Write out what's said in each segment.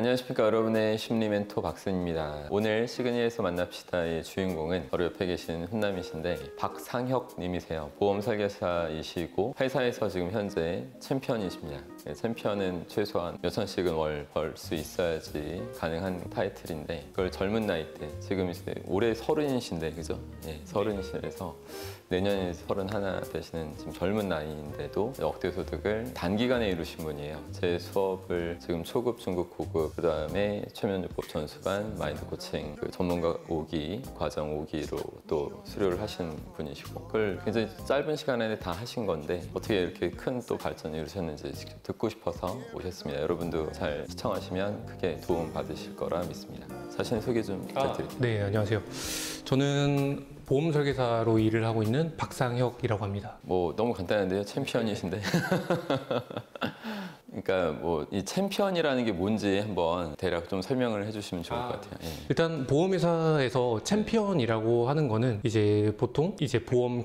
안녕하십니까. 여러분의 심리 멘토 박승입니다. 오늘 시그니엘에서 만납시다의 주인공은 바로 옆에 계신 훈남이신데 박상혁 님이세요. 보험 설계사이시고 회사에서 지금 현재 챔피언이십니다. 챔피언은 최소한 몇천씩은 월 벌 수 있어야지 가능한 타이틀인데 그걸 젊은 나이 때 지금 이제 올해 30이신데 그죠? 예, 30이시라서 내년에 31 되시는 지금 젊은 나이인데도 억대 소득을 단기간에 이루신 분이에요. 제 수업을 지금 초급, 중급, 고급 그 다음에 최면요법 전수반, 마인드 코칭 그 전문가 5기, 과정 5기로 또 수료를 하신 분이시고 그걸 굉장히 짧은 시간 안에 다 하신 건데 어떻게 이렇게 큰 또 발전을 이루셨는지 직접 듣고 싶어서 오셨습니다. 여러분도 잘 시청하시면 크게 도움 받으실 거라 믿습니다. 자신 소개 좀 부탁드립니다. 네, 안녕하세요. 저는 보험 설계사로 일을 하고 있는 박상혁이라고 합니다. 뭐 너무 간단한데요. 챔피언이신데. 그러니까 뭐 이 챔피언이라는 게 뭔지 한번 대략 좀 설명을 해주시면 좋을 것 같아요. 예. 일단 보험회사에서 챔피언이라고 하는 거는 이제 보통 이제 보험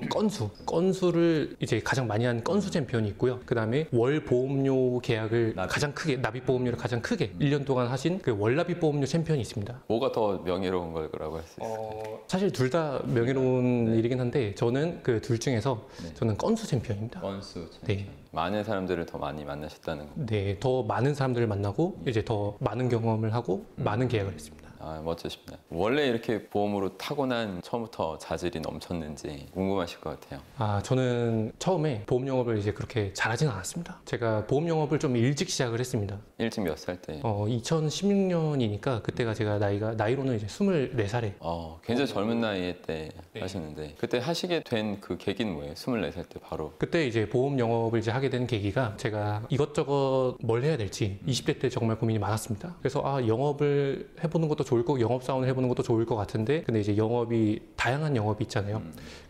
건수를 이제 가장 많이 한 건수 챔피언이 있고요. 그 다음에 월 보험료 계약을 가장 크게 납입 보험료를 가장 크게 1년 동안 하신 그 월납입 보험료 챔피언이 있습니다. 뭐가 더 명예로운 거라고 할 수 있을까요? 사실 둘 다 명예로운 일이긴 한데 저는 그 둘 중에서 저는 건수 챔피언입니다. 건수 챔피언. 네. 많은 사람들을 더 많이 만나셨다는 거. 네, 더 많은 사람들을 만나고 이제 더 많은 경험을 하고 많은 계약을 했습니다. 아, 멋지십니다. 원래 이렇게 보험으로 타고난 처음부터 자질이 넘쳤는지 궁금하실 것 같아요. 아, 저는 처음에 보험 영업을 이제 그렇게 잘하진 않았습니다. 제가 보험 영업을 좀 일찍 시작을 했습니다. 일찍 몇 살 때? 2016년이니까 그때가 제가 나이로는 이제 24살에. 굉장히 젊은 나이에 때 하셨는데 그때 하시게 된 그 계기는 뭐예요? 24살 때 바로. 그때 이제 보험 영업을 이제 하게 된 계기가 제가 이것저것 뭘 해야 될지 20대 때 정말 고민이 많았습니다. 그래서 영업을 해보는 것도 좋을 거고 영업사원을 해보는 것도 좋을 것 같은데 근데 이제 영업이 다양한 영업이 있잖아요.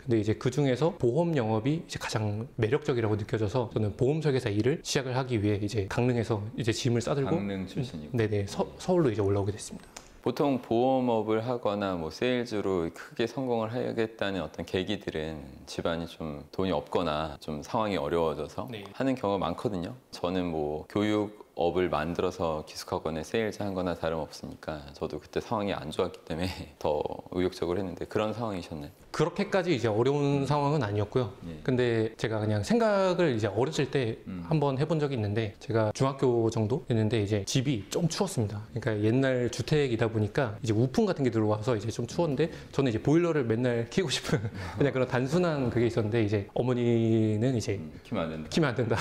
근데 이제 그 중에서 보험 영업이 이제 가장 매력적이라고 느껴져서 저는 보험 설계사 일을 시작을 하기 위해 이제 강릉에서 이제 짐을 싸들고 강릉 출신이고. 네네 서울로 이제 올라오게 됐습니다. 보통 보험업을 하거나 뭐 세일즈로 크게 성공을 하겠다는 어떤 계기들은 집안이 좀 돈이 없거나 좀 상황이 어려워져서 하는 경우가 많거든요. 저는 뭐 교육업을 만들어서 기숙학원에 세일즈 한 거나 다름없으니까 저도 그때 상황이 안 좋았기 때문에 더 의욕적으로 했는데 그런 상황이셨나요? 그렇게까지 이제 어려운 상황은 아니었고요. 근데 제가 그냥 생각을 이제 어렸을 때 한번 해본 적이 있는데 제가 중학교 정도 됐는데 이제 집이 좀 추웠습니다. 그러니까 옛날 주택이다 보니까 이제 우풍 같은 게 들어와서 이제 좀 추웠는데 저는 이제 보일러를 맨날 켜고 싶은 그냥 그런 단순한 그게 있었는데 이제 어머니는 이제 키면 안 된다.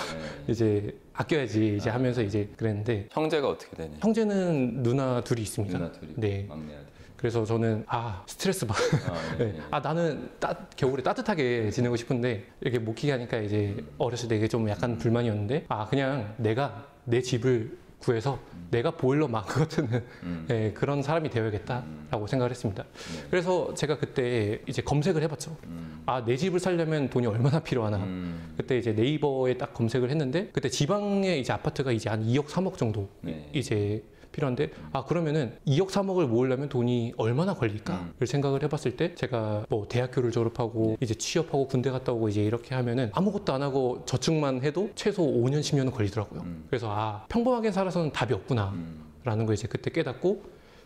이제 아껴야지 이제 하면서 이제 그랬는데 형제가 어떻게 되냐? 형제는 누나 둘이 있습니다. 누나 둘이. 네. 막내 아들. 그래서 저는 스트레스 받. 나는 겨울에 따뜻하게 지내고 싶은데 이렇게 못 키게 하니까 이제 어렸을 때 이게 좀 약간 불만이었는데 그냥 내가 내 집을 구해서 내가 보일러 망가뜨는 그런 사람이 되어야겠다라고 생각을 했습니다. 그래서 제가 그때 이제 검색을 해봤죠. 내 집을 살려면 돈이 얼마나 필요하나. 그때 이제 네이버에 딱 검색을 했는데 그때 지방에 이제 아파트가 이제 한 2억 3억 정도 이제 필요한데 그러면은 2억 3억을 모으려면 돈이 얼마나 걸릴까를 생각을 해봤을 때 제가 뭐 대학교를 졸업하고 이제 취업하고 군대 갔다 오고 이제 이렇게 하면은 아무것도 안 하고 저축만 해도 최소 5년 10년은 걸리더라고요. 그래서 평범하게 살아서는 답이 없구나 라는 걸 이제 그때 깨닫고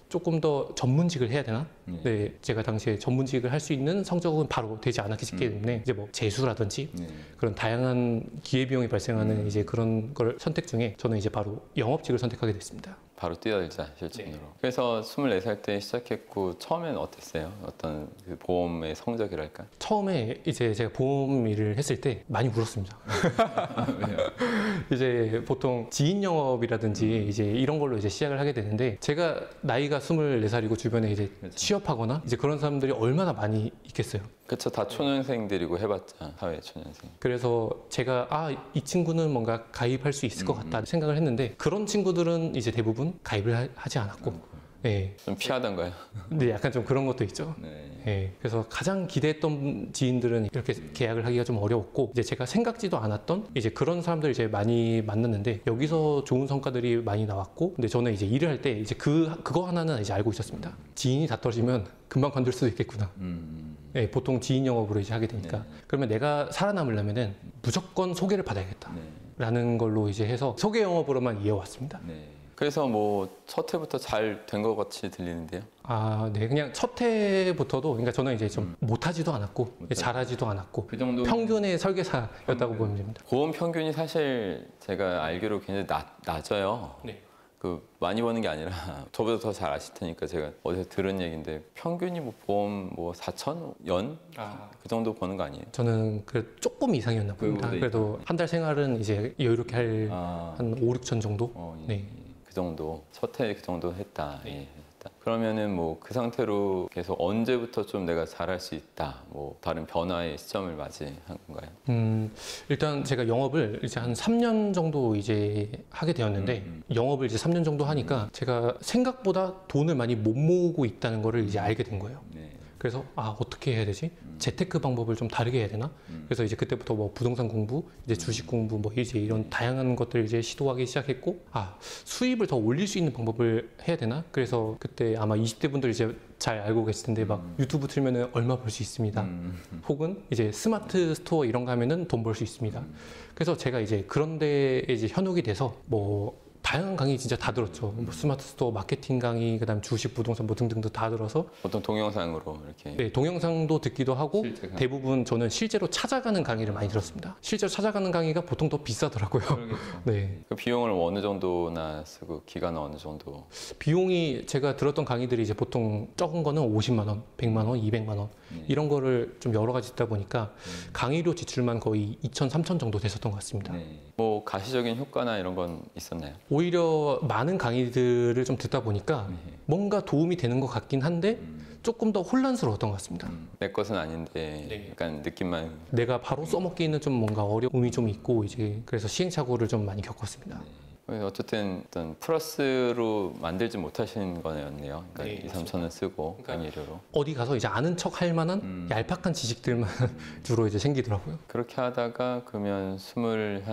조금 더 전문직을 해야 되나? 네, 제가 당시에 전문직을 할 수 있는 성적은 바로 되지 않았기 때문에 이제 뭐 재수라든지 그런 다양한 기회비용이 발생하는 이제 그런 걸 선택 중에 저는 이제 바로 영업직을 선택하게 됐습니다. 바로 뛰어들자 실전으로. 그래서 24살 때 시작했고 처음에는 어땠어요? 어떤 그 보험의 성적이랄까? 처음에 이제 제가 보험 일을 했을 때 많이 울었습니다. 왜요? 이제 보통 지인 영업이라든지 이제 이런 걸로 이제 시작을 하게 되는데 제가 나이가 24살이고 주변에 이제 취업하거나 이제 그런 사람들이 얼마나 많이 있겠어요. 그쵸, 다 초년생들이고 해봤자 사회 초년생. 그래서 제가 이 친구는 뭔가 가입할 수 있을 것 같다 생각을 했는데 그런 친구들은 이제 대부분 가입을 하지 않았고 네. 좀 피하던가요? 네, 약간 좀 그런 것도 있죠. 네. 그래서 가장 기대했던 지인들은 이렇게 계약을 하기가 좀 어려웠고 이제 제가 생각지도 않았던 이제 그런 사람들 이제 많이 만났는데 여기서 좋은 성과들이 많이 나왔고 근데 저는 이제 일을 할 때 이제 그거 하나는 이제 알고 있었습니다. 지인이 다 떨어지면 금방 관둘 수도 있겠구나. 네, 보통 지인 영업으로 이제 하게 되니까 그러면 내가 살아남으려면은 무조건 소개를 받아야겠다. 라는 걸로 이제 해서 소개 영업으로만 이어왔습니다. 그래서 뭐 첫 해부터 잘 된 것 같이 들리는데요. 아, 네. 그냥 첫 해부터도, 그러니까 저는 이제 좀 못하지도 않았고, 잘하지도 않았고, 그 정도 평균의 설계사였다고 보면 됩니다. 보험 평균이 사실 제가 알기로 굉장히 낮아요. 네. 그 많이 버는 게 아니라 저보다 더 잘 아실 테니까 제가 어디서 들은 얘기인데 평균이 뭐 보험 뭐 4천 연? 그 정도 버는 거 아니에요? 저는 그 조금 이상이었나 봅니다. 그래도 한 달 생활은 이제 여유롭게 할 한 5, 6천 정도? 예. 네. 그 정도 첫 해 그 정도 했다. 네. 예, 했다. 그러면은 뭐 그 상태로 계속 언제부터 좀 내가 잘할 수 있다. 뭐 다른 변화의 시점을 맞이한 건가요? 일단 제가 영업을 이제 한 3년 정도 이제 하게 되었는데 영업을 이제 3년 정도 하니까 제가 생각보다 돈을 많이 못 모으고 있다는 거를 이제 알게 된 거예요. 네. 그래서 아, 어떻게 해야 되지? 재테크 방법을 좀 다르게 해야 되나? 그래서 이제 그때부터 뭐 부동산 공부, 이제 주식 공부, 뭐 이제 이런 다양한 것들을 이제 시도하기 시작했고, 아, 수입을 더 올릴 수 있는 방법을 해야 되나? 그래서 그때 아마 20대 분들 이제 잘 알고 계실 텐데 막 유튜브 틀면은 얼마 벌 수 있습니다. 혹은 이제 스마트 스토어 이런 거 하면은 돈 벌 수 있습니다. 그래서 제가 이제 그런 데에 이제 현혹이 돼서 뭐 다양한 강의 진짜 다 들었죠. 뭐 스마트 스토어 마케팅 강의, 그다음 주식, 부동산 뭐 등등도 다 들어서 보통 동영상으로 이렇게 네, 동영상도 듣기도 하고 실제 강의. 대부분 저는 실제로 찾아가는 강의를 많이 들었습니다. 실제로 찾아가는 강의가 보통 더 비싸더라고요. 그러겠죠. 네, 그 비용을 어느 정도나 쓰고 기간은 어느 정도? 비용이 제가 들었던 강의들이 이제 보통 적은 거는 50만 원, 100만 원, 200만 원 이런 거를 좀 여러 가지 듣다 보니까 강의료 지출만 거의 2천, 3천 정도 됐었던 것 같습니다. 네. 뭐 가시적인 효과나 이런 건 있었나요? 오히려 많은 강의들을 좀 듣다 보니까 뭔가 도움이 되는 것 같긴 한데 조금 더 혼란스러웠던 것 같습니다. 내 것은 아닌데 네. 약간 느낌만. 내가 바로 써먹기에는 좀 뭔가 어려움이 좀 있고 이제 그래서 시행착오를 좀 많이 겪었습니다. 어쨌든 어떤 플러스로 만들지 못하신 거였네요. 그러니까 네, 2, 3천 원 쓰고 그러니까 강의료로. 어디 가서 이제 아는 척 할 만한 얄팍한 지식들만 주로 이제 생기더라고요. 그렇게 하다가 그러면 27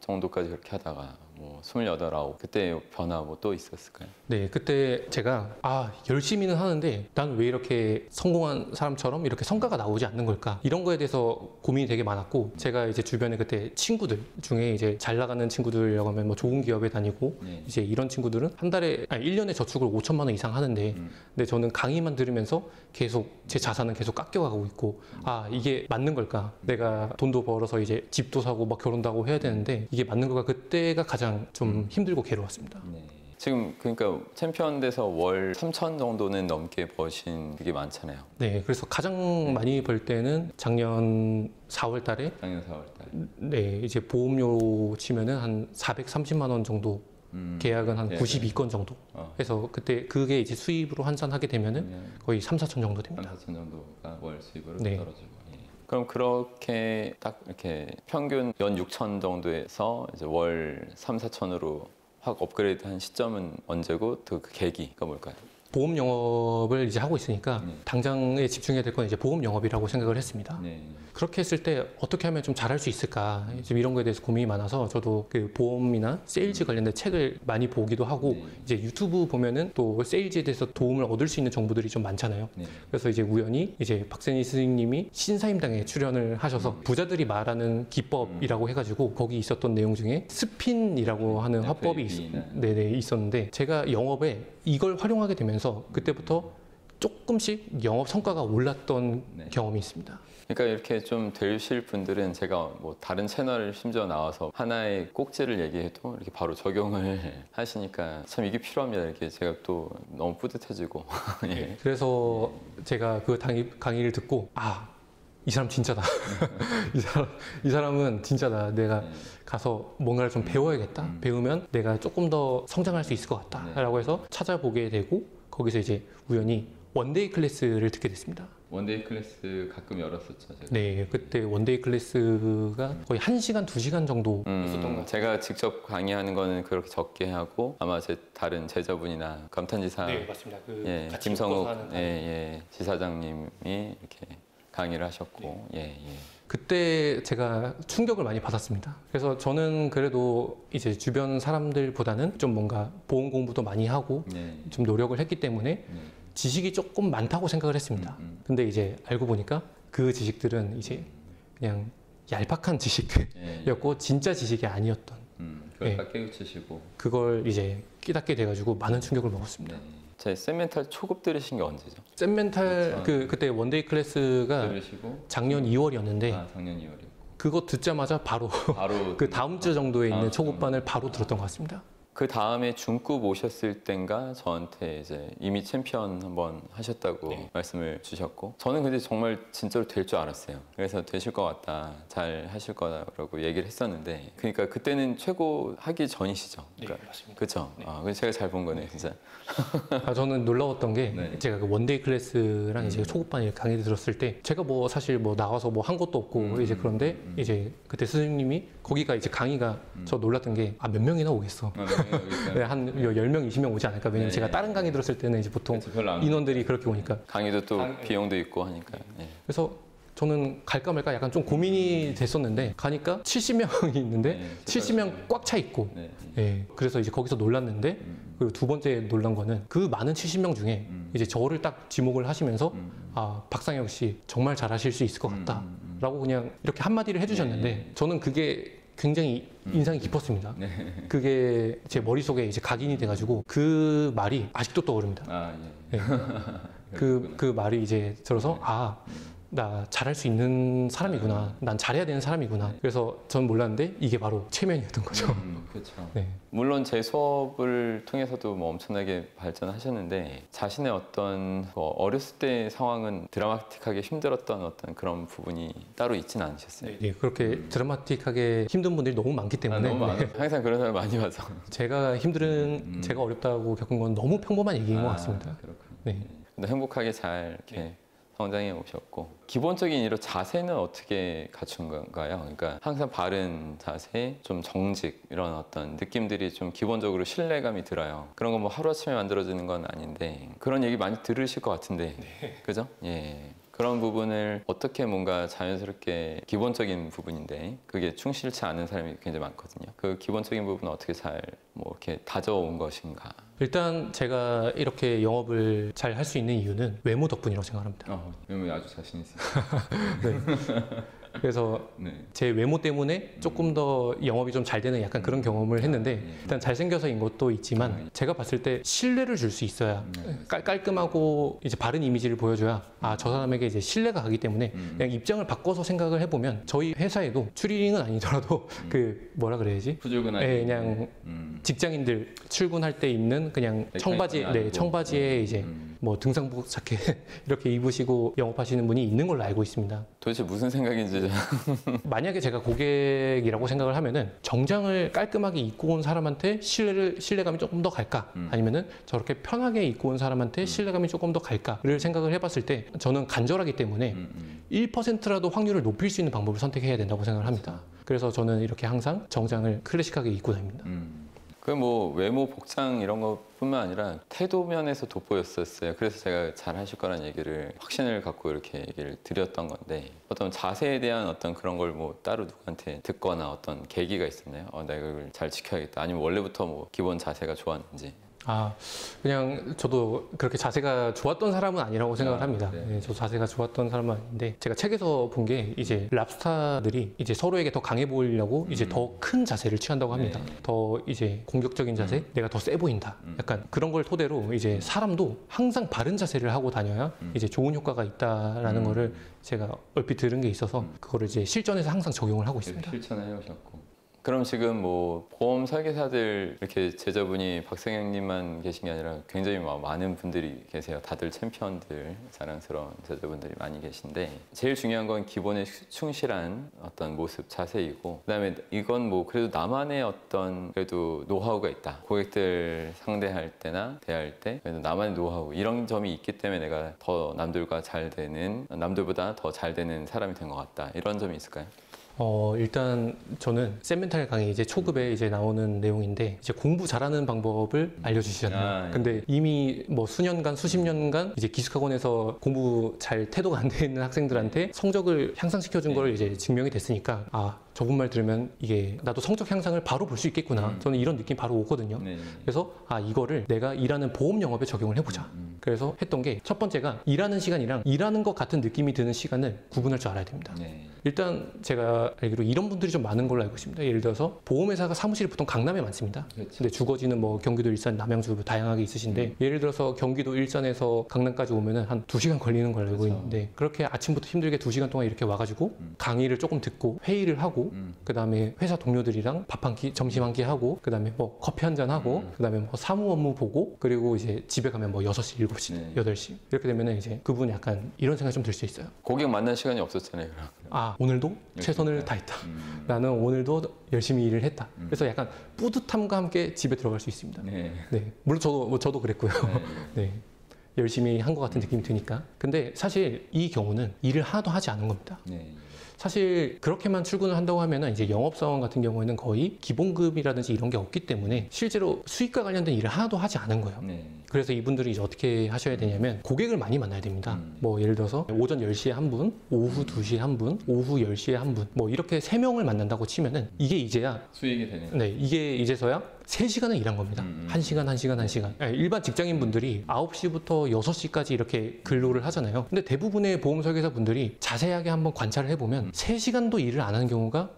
정도까지 그렇게 하다가 뭐 28, 9 그때 변화 뭐 또 있었을까요? 네, 그때 제가 아, 열심히는 하는데 난 왜 이렇게 성공한 사람처럼 이렇게 성과가 나오지 않는 걸까? 이런 거에 대해서 고민이 되게 많았고 제가 이제 주변에 그때 친구들 중에 이제 잘 나가는 친구들이라고 하면 뭐 좋은 기업에 다니고 네. 이제 이런 친구들은 한 달에 아니 1년에 저축을 5천만 원 이상 하는데 근데 저는 강의만 들으면서 계속 제 자산은 계속 깎여가고 있고 아, 이게 맞는 걸까? 내가 돈도 벌어서 이제 집도 사고 막 결혼도 하고 해야 되는데 이게 맞는 걸까? 그때가 가장 좀 힘들고 괴로웠습니다. 네. 지금 그러니까 챔피언 돼서 월 3천 정도는 넘게 버신 그게 많잖아요. 네, 그래서 가장 많이 벌 때는 작년 4월 달에 작년 4월 달. 네, 이제 보험료 치면은 한 430만 원 정도 계약은 한 계약은. 92건 정도 해서 그때 그게 이제 수입으로 환산하게 되면은 그러면 거의 3, 4천 정도 됩니다. 3, 4천 정도가 월 수입으로 네. 떨어지고. 예. 그럼 그렇게 딱 이렇게 평균 연 6천 정도에서 이제 월 3, 4천으로 확 업그레이드 한 시점은 언제고 그 계기가 뭘까요? 보험 영업을 이제 하고 있으니까 네. 당장에 집중해야 될 건 이제 보험 영업이라고 생각을 했습니다. 네. 그렇게 했을 때 어떻게 하면 좀 잘할 수 있을까 지금 이런 거에 대해서 고민이 많아서 저도 그 보험이나 세일즈 관련된 책을 많이 보기도 하고 네. 이제 유튜브 보면은 또 세일즈에 대해서 도움을 얻을 수 있는 정보들이 좀 많잖아요. 네. 그래서 이제 우연히 이제 박세니 스님이 신사임당에 출연을 하셔서 부자들이 말하는 기법이라고 해가지고 거기 있었던 내용 중에 스핀이라고 하는 화법이 네네, 있었는데 제가 영업에 이걸 활용하게 되면서 그때부터 조금씩 영업 성과가 올랐던 네. 경험이 있습니다. 그러니까 이렇게 좀 되실 분들은 제가 뭐 다른 채널을 심지어 나와서 하나의 꼭지를 얘기해도 이렇게 바로 적용을 하시니까 참 이게 필요합니다. 이렇게 제가 또 너무 뿌듯해지고. 예. 그래서 제가 그 강의를 듣고 아, 이 사람 진짜다. 이 사람은 진짜다. 내가 가서 뭔가를 좀 배워야겠다. 배우면 내가 조금 더 성장할 수 있을 것 같다라고 해서 찾아보게 되고 거기서 이제 우연히 원데이 클래스를 듣게 됐습니다. 원데이 클래스 가끔 열었었죠. 제가. 네, 그때 원데이 클래스가 거의 1시간, 2시간 정도 했었던 것 같아요. 제가 직접 강의하는 거는 그렇게 적게 하고 아마 제 다른 제자분이나 감탄지사 네, 맞습니다. 그 예, 같이 김성욱 묶어서 하는 지사장님이 이렇게 강의를 하셨고 예, 예. 그때 제가 충격을 많이 받았습니다. 그래서 저는 그래도 이제 주변 사람들보다는 좀 뭔가 보험 공부도 많이 하고 네. 좀 노력을 했기 때문에 네. 지식이 조금 많다고 생각을 했습니다. 근데 이제 알고 보니까 그 지식들은 이제 그냥 얄팍한 지식이었고 진짜 지식이 아니었던 그걸 네. 다 깨우치시고. 그걸 이제 깨닫게 돼가지고 많은 충격을 먹었습니다. 네. 제 쌤멘탈 초급 들으신 게 언제죠? 쌤멘탈 그때 원데이 클래스가 들으시고 작년 2월이었는데 작년 2월이요. 그거 듣자마자 바로 바로 그 다음 주 정도에 있는 다음 초급반을 바로 들었던 것 같습니다. 그 다음에 중급 오셨을 땐가 저한테 이제 이미 챔피언 한번 하셨다고 네. 말씀을 주셨고 저는 근데 정말 진짜로 될 줄 알았어요. 그래서 되실 것 같다, 잘 하실 거라고 얘기를 했었는데 그러니까 그때는 최고 하기 전이시죠. 그러니까 맞습니다. 그렇죠. 네. 그래서 제가 잘 본 거네요, 진짜. 저는 놀라웠던 게 네. 제가 그 원데이 클래스랑 이제 초급반 이렇게 강의를 들었을 때 제가 뭐 사실 뭐 나가서 뭐 한 것도 없고 이제 그런데 이제 그때 스승님이 거기가 이제 강의가 저 놀랐던 게 몇 명이나 오겠어. 네, 한 10명, 20명 오지 않을까. 왜냐면 네. 제가 다른 강의 들었을 때는 이제 보통 그렇죠, 별로 안 인원들이 그렇게 오니까. 강의도 또 비용도 있고 하니까. 네. 그래서 저는 갈까 말까 약간 좀 고민이 됐었는데 가니까 70명이 있는데 네, 70명 꽉 차 있고 네. 예, 그래서 이제 거기서 놀랐는데 그리고 두 번째 놀란 거는 그 많은 70명 중에 이제 저를 딱 지목을 하시면서 박상혁 씨 정말 잘하실 수 있을 것 같다 라고 그냥 이렇게 한마디를 해주셨는데 저는 그게 굉장히 인상이 깊었습니다. 그게 제 머릿속에 이제 각인이 돼가지고 그 말이 아직도 떠오릅니다. 예. 네. 그 말이 이제 들어서 나 잘할 수 있는 사람이구나. 난 잘해야 되는 사람이구나. 그래서 전 몰랐는데 이게 바로 체면이었던 거죠. 그렇죠. 네. 물론 제 수업을 통해서도 뭐 엄청나게 발전하셨는데 자신의 어떤 어렸을 때 상황은 드라마틱하게 힘들었던 어떤 그런 부분이 따로 있지는 않으셨어요. 네, 그렇게 드라마틱하게 힘든 분들이 너무 많기 때문에 너무 많아요. 항상 그런 사람 많이 봐서. 제가 힘든 제가 어렵다고 겪은 건 너무 평범한 얘기인 것 같습니다. 그렇군요. 네. 근데 행복하게 잘 이렇게 성장해 오셨고 기본적인 이런 자세는 어떻게 갖춘 건가요? 그러니까 항상 바른 자세, 좀 정직 이런 어떤 느낌들이 좀 기본적으로 신뢰감이 들어요. 그런 건 뭐 하루아침에 만들어지는 건 아닌데 그런 얘기 많이 들으실 것 같은데 그죠? 예. 그런 부분을 어떻게 뭔가 자연스럽게 기본적인 부분인데 그게 충실치 않은 사람이 굉장히 많거든요. 그 기본적인 부분은 어떻게 잘 뭐 이렇게 다져온 것인가? 일단 제가 이렇게 영업을 잘 할 수 있는 이유는 외모 덕분이라고 생각합니다. 외모에 아주 자신 있어요. 그래서 네. 제 외모 때문에 조금 더 영업이 좀 잘 되는 약간 그런 경험을 했는데 일단 잘생겨서인 것도 있지만 제가 봤을 때 신뢰를 줄 수 있어야 깔끔하고 이제 바른 이미지를 보여줘야 저 사람에게 이제 신뢰가 가기 때문에 그냥 입장을 바꿔서 생각을 해보면 저희 회사에도 추리링은 아니더라도 그 뭐라 그래야지? 후줄근하게 그냥 직장인들 출근할 때 입는 그냥 청바지, 청바지에 이제 뭐 등산복 자켓 이렇게 입으시고 영업하시는 분이 있는 걸로 알고 있습니다. 도대체 무슨 생각인지 만약에 제가 고객이라고 생각을 하면은 정장을 깔끔하게 입고 온 사람한테 신뢰감이 조금 더 갈까? 아니면은 저렇게 편하게 입고 온 사람한테 신뢰감이 조금 더 갈까를 생각을 해봤을 때 저는 간절하기 때문에 1%라도 확률을 높일 수 있는 방법을 선택해야 된다고 생각을 합니다. 그래서 저는 이렇게 항상 정장을 클래식하게 입고 다닙니다. 그 뭐 외모 복장 이런 것뿐만 아니라 태도 면에서 돋보였었어요. 그래서 제가 잘 하실 거란 얘기를 확신을 갖고 이렇게 얘기를 드렸던 건데 어떤 자세에 대한 어떤 그런 걸 뭐 따로 누구한테 듣거나 어떤 계기가 있었나요? 내가 이걸 잘 지켜야겠다. 아니면 원래부터 뭐 기본 자세가 좋았는지. 그냥 저도 그렇게 자세가 좋았던 사람은 아니라고 생각을 합니다. 네. 네, 저도 자세가 좋았던 사람은 아닌데 제가 책에서 본 게 이제 랍스타들이 이제 서로에게 더 강해 보이려고 이제 더 큰 자세를 취한다고 합니다. 더 이제 공격적인 자세, 내가 더 세 보인다. 약간 그런 걸 토대로 이제 사람도 항상 바른 자세를 하고 다녀야 이제 좋은 효과가 있다라는 거를 제가 얼핏 들은 게 있어서 그거를 이제 실전에서 항상 적용을 하고 있습니다. 실천을 해오셨고. 그럼 지금 뭐 보험 설계사들 이렇게 제자분이 박상혁님만 계신 게 아니라 굉장히 많은 분들이 계세요. 다들 챔피언들, 자랑스러운 제자분들이 많이 계신데 제일 중요한 건 기본에 충실한 어떤 모습, 자세이고 그다음에 이건 뭐 그래도 나만의 어떤 그래도 노하우가 있다. 고객들 상대할 때나 대할 때 그래도 나만의 노하우 이런 점이 있기 때문에 내가 더 남들과 잘 되는 남들보다 더 잘 되는 사람이 된 것 같다. 이런 점이 있을까요? 일단 저는 쌤멘탈 강의 이제 초급에 이제 나오는 내용인데 이제 공부 잘하는 방법을 알려주시잖아요. 근데 이미 뭐 수년간, 수십 년간 이제 기숙학원에서 공부 잘 태도가 안 돼 있는 학생들한테 성적을 향상시켜 준 걸 이제 증명이 됐으니까 저분 말 들으면 이게 나도 성적 향상을 바로 볼 수 있겠구나. 저는 이런 느낌 바로 오거든요. 네. 그래서 이거를 내가 일하는 보험 영업에 적용을 해보자. 그래서 했던 게 첫 번째가 일하는 시간이랑 일하는 것 같은 느낌이 드는 시간을 구분할 줄 알아야 됩니다. 네. 일단 제가 알기로 이런 분들이 좀 많은 걸로 알고 있습니다. 예를 들어서 보험회사가 사무실이 보통 강남에 많습니다. 그렇죠. 근데 주거지는 뭐 경기도, 일산, 남양주 다양하게 있으신데 예를 들어서 경기도 일산에서 강남까지 오면은 한 2시간 걸리는 걸로 알고 그렇죠. 있는데 그렇게 아침부터 힘들게 2시간 동안 이렇게 와가지고 강의를 조금 듣고 회의를 하고 그 다음에 회사 동료들이랑 밥 한 끼, 점심 한 끼 하고 그 다음에 뭐 커피 한 잔 하고 그 다음에 뭐 사무 업무 보고 그리고 이제 집에 가면 뭐 6시, 7시, 네. 8시 이렇게 되면은 이제 그분 약간 이런 생각이 좀 들 수 있어요. 고객 만날 시간이 없었잖아요. 그럼. 오늘도 최선을 다했다. 나는 오늘도 열심히 일을 했다. 그래서 약간 뿌듯함과 함께 집에 들어갈 수 있습니다. 네. 네, 물론 저도 그랬고요. 네, 열심히 한 것 같은 느낌이 드니까. 근데 사실 이 경우는 일을 하나도 하지 않은 겁니다. 네. 사실 그렇게만 출근을 한다고 하면은 이제 영업사원 같은 경우에는 거의 기본급이라든지 이런 게 없기 때문에 실제로 수익과 관련된 일을 하나도 하지 않은 거예요. 네. 그래서 이분들이 이제 어떻게 하셔야 되냐면 고객을 많이 만나야 됩니다. 뭐 예를 들어서 오전 10시에 한 분, 오후 2시에 한 분, 오후 10시에 한 분, 뭐 이렇게 3명을 만난다고 치면은 이게 이제야 수익이 되네. 네, 이게 이제서야 3시간을 일한 겁니다. 1시간, 1시간, 1시간. 네, 일반 직장인 분들이 9시부터 6시까지 이렇게 근로를 하잖아요. 근데 대부분의 보험 설계사 분들이 자세하게 한번 관찰을 해보면 3시간도 일을 안 하는 경우가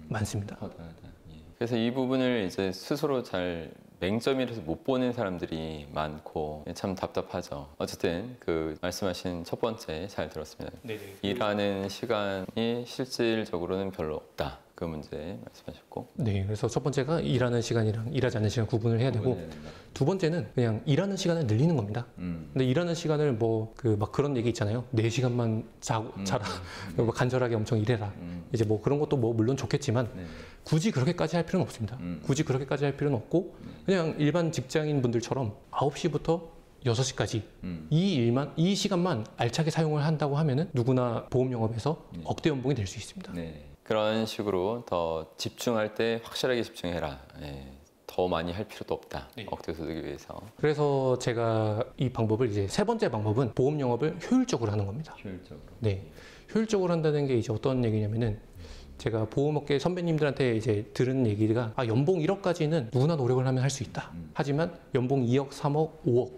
많습니다. 예. 그래서 이 부분을 이제 스스로 잘 맹점이라서 못 보는 사람들이 많고 참 답답하죠. 어쨌든 그 말씀하신 첫 번째 잘 들었습니다. 네네. 일하는 시간이 실질적으로는 별로 없다. 그 문제 말씀하셨고. 네, 그래서 첫 번째가 일하는 시간이랑 일하지 않는 시간 구분을 해야 되고 두 번째는 그냥 일하는 시간을 늘리는 겁니다. 근데 일하는 시간을 뭐 막 그런 얘기 있잖아요. 4시간만 자라. 뭐 간절하게 엄청 일해라. 이제 뭐 그런 것도 뭐 물론 좋겠지만 네. 굳이 그렇게까지 할 필요는 없습니다. 굳이 그렇게까지 할 필요는 없고 그냥 일반 직장인 분들처럼 9시부터 6시까지 이 시간만 알차게 사용을 한다고 하면은 누구나 보험 영업에서 억대 연봉이 될 수 있습니다. 네. 그런 식으로 더 집중할 때 확실하게 집중해라. 예. 더 많이 할 필요도 없다. 네. 억대 소득을 위해서. 그래서 제가 이 방법을 이제 세 번째 방법은 보험 영업을 효율적으로 하는 겁니다. 효율적으로. 네. 효율적으로 한다는 게 이제 어떤 얘기냐면은 제가 보험업계 선배님들한테 이제 들은 얘기가 연봉 1억까지는 누구나 노력을 하면 할 수 있다. 하지만 연봉 2억, 3억, 5억,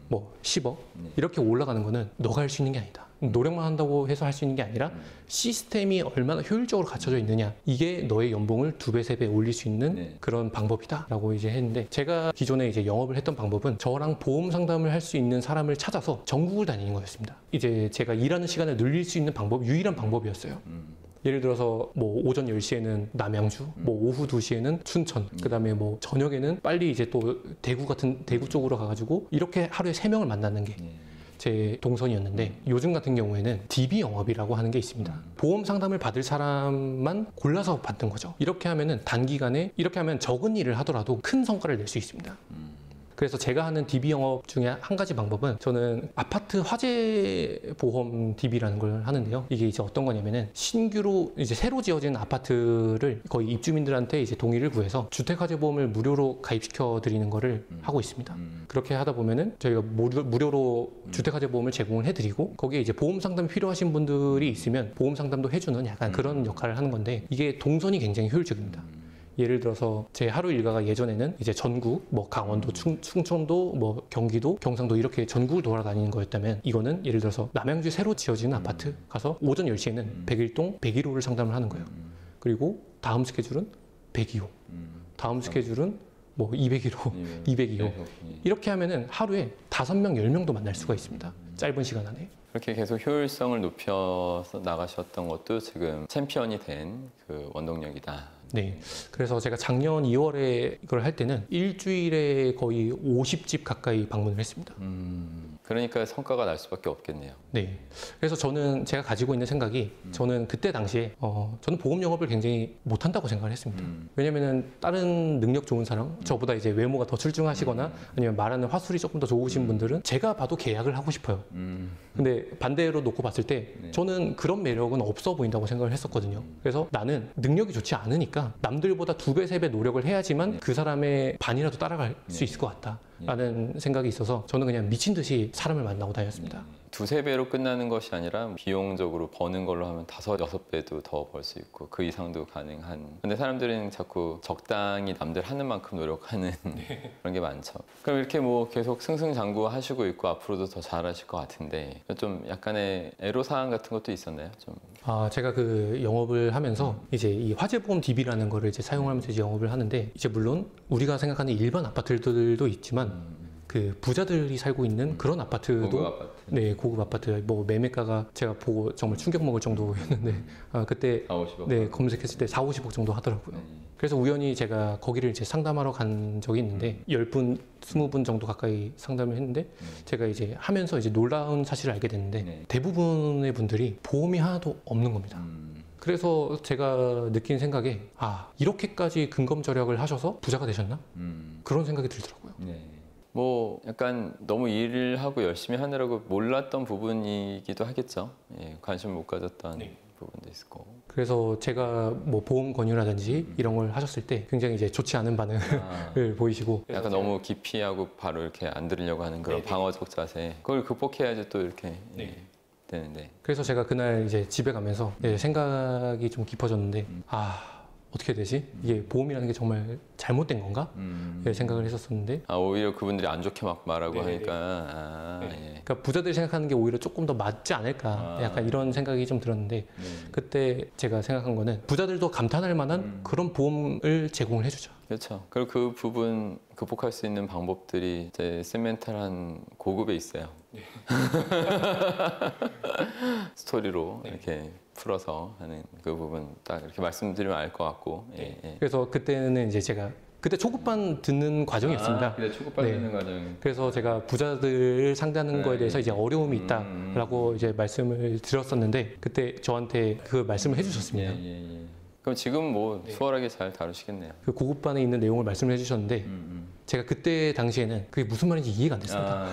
뭐 10억 이렇게 올라가는 거는 너가 할 수 있는 게 아니다. 노력만 한다고 해서 할 수 있는 게 아니라 시스템이 얼마나 효율적으로 갖춰져 있느냐 이게 너의 연봉을 2배, 3배 올릴 수 있는 그런 방법이다 라고 이제 했는데 제가 기존에 이제 영업을 했던 방법은 저랑 보험 상담을 할 수 있는 사람을 찾아서 전국을 다니는 거였습니다. 이제 제가 일하는 시간을 늘릴 수 있는 유일한 방법이었어요. 예를 들어서 뭐 오전 10시에는 남양주, 뭐 오후 2시에는 춘천, 그다음에 뭐 저녁에는 빨리 이제 또 대구 쪽으로 가가지고 이렇게 하루에 3명을 만나는 게 제 동선이었는데 요즘 같은 경우에는 DB 영업이라고 하는 게 있습니다. 보험 상담을 받을 사람만 골라서 받는 거죠. 이렇게 하면은 단기간에 이렇게 하면 적은 일을 하더라도 큰 성과를 낼 수 있습니다. 그래서 제가 하는 DB 영업 중에 한 가지 방법은 저는 아파트 화재 보험 DB라는 걸 하는데요. 이게 이제 어떤 거냐면은 신규로 이제 새로 지어진 아파트를 거의 입주민들한테 이제 동의를 구해서 주택화재보험을 무료로 가입시켜 드리는 거를 하고 있습니다. 그렇게 하다 보면은 저희가 무료로 주택화재보험을 제공을 해드리고 거기에 이제 보험 상담이 필요하신 분들이 있으면 보험 상담도 해주는 약간 그런 역할을 하는 건데 이게 동선이 굉장히 효율적입니다. 예를 들어서 제 하루 일과가 예전에는 이제 전국, 뭐 강원도, 충청도, 뭐 경기도, 경상도 이렇게 전국을 돌아다니는 거였다면 이거는 예를 들어서 남양주에 새로 지어진 아파트 가서 오전 10시에는 101동 101호를 상담을 하는 거예요. 그리고 다음 스케줄은 102호, 다음 스케줄은 뭐 201호, 202호 이렇게 하면은 하루에 5명, 10명도 만날 수가 있습니다. 짧은 시간 안에. 그렇게 계속 효율성을 높여서 나가셨던 것도 지금 챔피언이 된 그 원동력이다. 네. 그래서 제가 작년 2월에 이걸 할 때는 일주일에 거의 50집 가까이 방문을 했습니다. 그러니까 성과가 날 수밖에 없겠네요. 네. 그래서 제가 가지고 있는 생각이 저는 그때 당시에 저는 보험 영업을 굉장히 못한다고 생각을 했습니다. 왜냐면은 다른 능력 좋은 사람, 저보다 이제 외모가 더 출중하시거나 아니면 말하는 화술이 조금 더 좋으신 분들은 제가 봐도 계약을 하고 싶어요. 근데 반대로 놓고 봤을 때 저는 그런 매력은 없어 보인다고 생각을 했었거든요. 그래서 나는 능력이 좋지 않으니까 남들보다 2배, 3배 노력을 해야지만 그 사람의 반이라도 따라갈 수 있을 것 같다. 라는 생각이 있어서 저는 그냥 미친 듯이 사람을 만나고 다녔습니다. 두세 배로 끝나는 것이 아니라 비용적으로 버는 걸로 하면 5, 6배도 더 벌 수 있고 그 이상도 가능한. 근데 사람들은 자꾸 적당히 남들 하는 만큼 노력하는 그런 게 많죠. 그럼 이렇게 뭐 계속 승승장구 하시고 있고 앞으로도 더 잘하실 것 같은데 좀 약간의 애로사항 같은 것도 있었나요? 좀. 제가 그 영업을 하면서 이제 이 화재보험 DB라는 거를 이제 사용하면서 이제 영업을 하는데 이제 물론 우리가 생각하는 일반 아파트들도 있지만 그 부자들이 살고 있는 그런 아파트도 고급 아파트. 네, 고급 아파트 뭐 매매가가 제가 보고 정말 충격 먹을 정도였는데 그때 4, 50억. 네, 검색했을 때 4, 50억 정도 하더라고요. 그래서 우연히 제가 거기를 이제 상담하러 간 적이 있는데 10분, 20분 정도 가까이 상담을 했는데 제가 이제 하면서 이제 놀라운 사실을 알게 됐는데 대부분의 분들이 보험이 하나도 없는 겁니다. 그래서 제가 느낀 생각에 이렇게까지 근검절약을 하셔서 부자가 되셨나? 그런 생각이 들더라고요. 네. 뭐 약간 너무 일을 하고 열심히 하느라고 몰랐던 부분이기도 하겠죠. 예, 관심 못 가졌던 부분도 있고. 그래서 제가 뭐 보험 권유라든지 이런 걸 하셨을 때 굉장히 이제 좋지 않은 반응을 보이시고 약간 너무 기피하고 바로 이렇게 안 들으려고 하는 그런 방어적 자세. 그걸 극복해야지 또 이렇게 되는데. 그래서 제가 그날 이제 집에 가면서 생각이 좀 깊어졌는데 어떻게 되지? 이게 보험이라는 게 정말 잘못된 건가? 생각을 했었었는데 오히려 그분들이 안 좋게 막 말하고 하니까 예. 그러니까 부자들이 생각하는 게 오히려 조금 더 맞지 않을까 약간 이런 생각이 좀 들었는데 그때 제가 생각한 거는 부자들도 감탄할 만한 그런 보험을 제공을 해주자. 그렇죠. 그리고 그 부분 극복할 수 있는 방법들이 이제 세멘탈한 고급에 있어요. 스토리로 이렇게 풀어서 하는 그 부분 딱 이렇게 말씀드리면 알 것 같고. 그래서 그때는 이제 제가 그때 초급반 듣는 과정이었습니다. 그때 초급반 듣는 과정. 그래서 제가 부자들을 상대하는 거에 대해서 이제 어려움이 있다라고 이제 말씀을 드렸었는데 그때 저한테 그 말씀을 해주셨습니다. 그럼 지금 뭐 수월하게 잘 다루시겠네요. 그 고급반에 있는 내용을 말씀을 해주셨는데 제가 그때 당시에는 그게 무슨 말인지 이해가 안 됐습니다.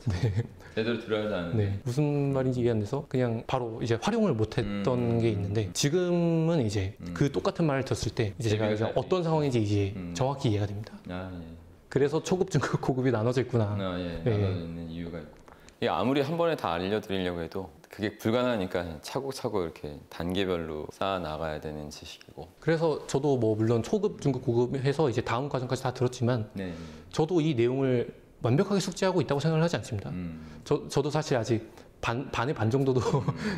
그렇죠. 제대로 들어야지 않는데. 무슨 말인지 이해 안 돼서 그냥 바로 이제 활용을 못했던 게 있는데 지금은 이제 그 똑같은 말을 들었을 때 이제 제가 이제 어떤 상황인지 이제 정확히 이해가 됩니다. 그래서 초급, 중급, 고급이 나눠져 있구나. 나눠져 있는 이유가 있고. 이게 아무리 한 번에 다 알려드리려고 해도 그게 불가능하니까 차곡차곡 이렇게 단계별로 쌓아 나가야 되는 지식이고. 그래서 저도 뭐 물론 초급, 중급, 고급 해서 이제 다음 과정까지 다 들었지만 저도 이 내용을 완벽하게 숙지하고 있다고 생각을 하지 않습니다. 저도 사실 아직 반의 반 정도도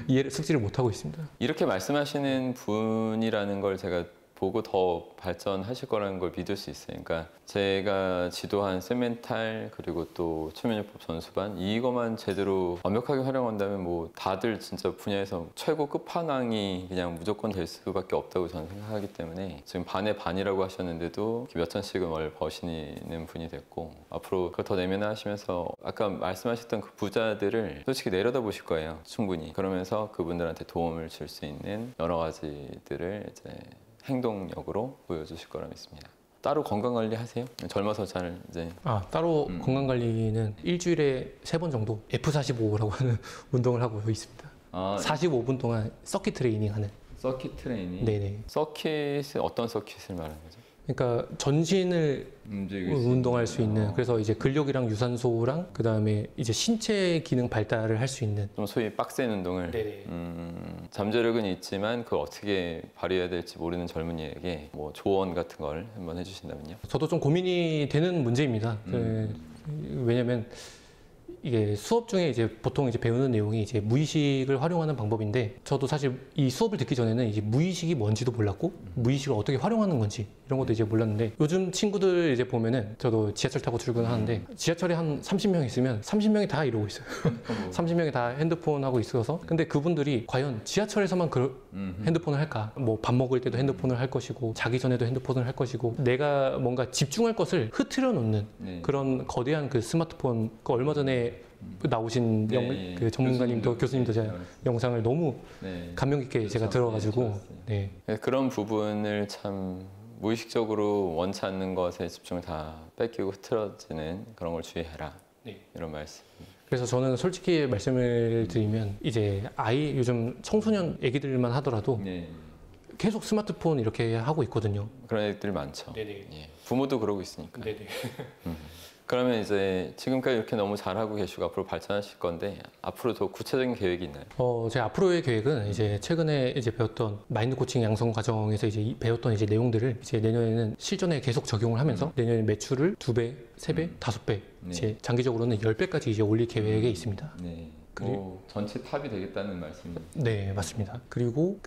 이해를 숙지를 못하고 있습니다. 이렇게 말씀하시는 분이라는 걸 제가 보고 더 발전하실 거라는 걸 믿을 수 있어요. 그러니까 제가 지도한 세멘탈 그리고 또 초면요법 전수반 이거만 제대로 완벽하게 활용한다면 뭐 다들 진짜 분야에서 최고 끝판왕이 그냥 무조건 될 수밖에 없다고 저는 생각하기 때문에 지금 반의 반이라고 하셨는데도 몇 천씩은 월 버시는 분이 됐고 앞으로 그걸 더 내면하시면서 아까 말씀하셨던 그 부자들을 솔직히 내려다보실 거예요. 충분히. 그러면서 그분들한테 도움을 줄 수 있는 여러 가지들을 이제 행동력으로 보여주실 거라 믿습니다. 따로 건강관리 하세요? 젊어서 잘 이제 따로 건강관리는 일주일에 3번 정도 F45라고 하는 운동을 하고 있습니다. 45분 동안 서킷 트레이닝 하는. 서킷 트레이닝? 네네. 서킷은 어떤 서킷을 말하는 거죠? 그러니까 전신을 운동할 수 있는 그래서 이제 근력이랑 유산소랑 그 다음에 이제 신체 기능 발달을 할 수 있는 좀 소위 빡센 운동을 잠재력은 있지만 그걸 어떻게 발휘해야 될지 모르는 젊은이에게 뭐 조언 같은 걸 한번 해주신다면요? 저도 좀 고민이 되는 문제입니다. 왜냐면 이게 수업 중에 이제 보통 이제 배우는 내용이 이제 무의식을 활용하는 방법인데 저도 사실 이 수업을 듣기 전에는 이제 무의식이 뭔지도 몰랐고 무의식을 어떻게 활용하는 건지 이런 것도 이제 몰랐는데 요즘 친구들 이제 보면은 저도 지하철 타고 출근하는데 지하철에 한 30명 있으면 30명이 다 이러고 있어요. 30명이 다 핸드폰 하고 있어서 근데 그분들이 과연 지하철에서만 핸드폰을 할까? 뭐 밥 먹을 때도 핸드폰을 할 것이고 자기 전에도 핸드폰을 할 것이고 내가 뭔가 집중할 것을 흐트려 놓는 그런 거대한 그 스마트폰 그 얼마 전에 나오신 그 전문가님도 교수님도 제가 영상을 너무 감명 깊게 제가 들어가지고 그런 부분을 참 무의식적으로 원치 않는 것에 집중을 다 뺏기고 흐트러지는 그런 걸 주의해라 이런 말씀. 그래서 저는 솔직히 말씀을 드리면 이제 요즘 청소년 애기들만 하더라도 계속 스마트폰 이렇게 하고 있거든요. 그런 애들 많죠. 부모도 그러고 있으니까. 그러면 이제 지금까지 이렇게 너무 잘하고 계시고 앞으로 발전하실 건데 앞으로 더 구체적인 계획이 있나요? 제 앞으로의 계획은 이제 최근에 이제 배웠던 마인드 코칭 양성 과정에서 이제 배웠던 이제 내용들을 이제 내년에는 실전에 계속 적용을 하면서 내년에 매출을 2배, 3배, 5배, 네. 이제 장기적으로는 10배까지 이제 올릴 계획에 있습니다. 네. 그리고 전체 탑이 되겠다는 말씀입니다. 네, 맞습니다. 그리고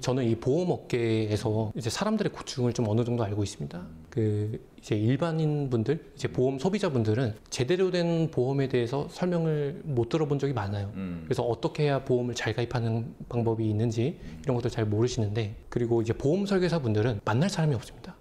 저는 이 보험 업계에서 이제 사람들의 고충을 좀 어느 정도 알고 있습니다. 이제 일반인 분들, 이제 보험 소비자분들은 제대로 된 보험에 대해서 설명을 못 들어본 적이 많아요. 그래서 어떻게 해야 보험을 잘 가입하는 방법이 있는지 이런 것들 잘 모르시는데, 그리고 이제 보험 설계사분들은 만날 사람이 없습니다.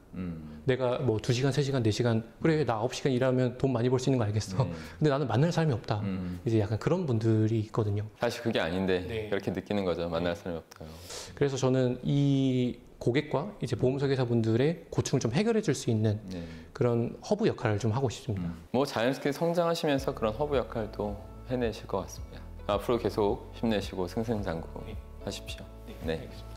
내가 뭐 2시간, 3시간, 4시간, 그래, 나 9시간 일하면 돈 많이 벌 수 있는 거 알겠어. 근데 나는 만날 사람이 없다. 이제 약간 그런 분들이 있거든요. 사실 그게 아닌데 네. 그렇게 느끼는 거죠. 만날 사람이 없다고. 그래서 저는 이 고객과 이제 보험 설계사분들의 고충을 좀 해결해 줄 수 있는 네. 그런 허브 역할을 좀 하고 싶습니다. 뭐 자연스럽게 성장하시면서 그런 허브 역할도 해내실 것 같습니다. 앞으로 계속 힘내시고 승승장구 하십시오. 네. 알겠습니다.